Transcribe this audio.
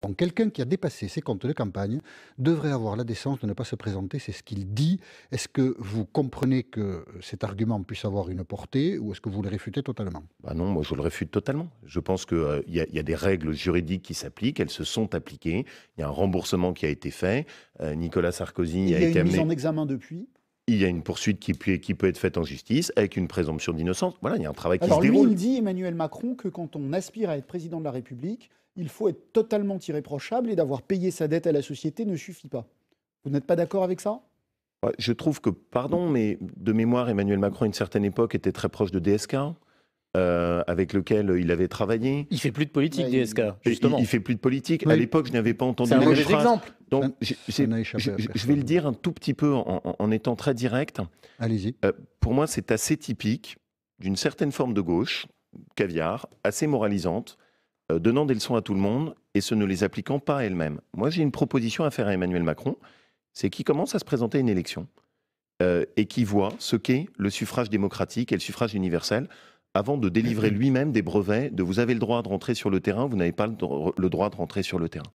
Donc quelqu'un qui a dépassé ses comptes de campagne devrait avoir la décence de ne pas se présenter, c'est ce qu'il dit. Est-ce que vous comprenez que cet argument puisse avoir une portée ou est-ce que vous le réfutez totalement? Bah non, moi je le réfute totalement. Je pense qu'il y a des règles juridiques qui s'appliquent, elles se sont appliquées, il y a un remboursement qui a été fait, Nicolas Et Sarkozy il a y a été une mise amené, en examen depuis. il y a une poursuite qui peut être faite en justice avec une présomption d'innocence. Voilà, il y a un travail qui se Alors lui, déroule. il dit, Emmanuel Macron, que quand on aspire à être président de la République, il faut être totalement irréprochable et d'avoir payé sa dette à la société ne suffit pas. Vous n'êtes pas d'accord avec ça? Ouais, je trouve que, pardon, mais de mémoire, Emmanuel Macron, à une certaine époque, était très proche de DSK, avec lequel il avait travaillé. Il fait plus de politique, Ouais, DSK, Et justement. il fait plus de politique. À Oui. l'époque, je n'avais pas entendu C'est un la même mauvais phrase. exemple. Donc, Ça n'a échappé à je vais personne. le dire un tout petit peu en étant très direct. Allez-y. Pour moi, c'est assez typique d'une certaine forme de gauche, caviar, assez moralisante, donnant des leçons à tout le monde et se ne les appliquant pas à elle-même. Moi, j'ai une proposition à faire à Emmanuel Macron, c'est qu'il commence à se présenter à une élection et qu'il voit ce qu'est le suffrage démocratique et le suffrage universel avant de délivrer lui-même des brevets de vous avez le droit de rentrer sur le terrain, vous n'avez pas le droit de rentrer sur le terrain.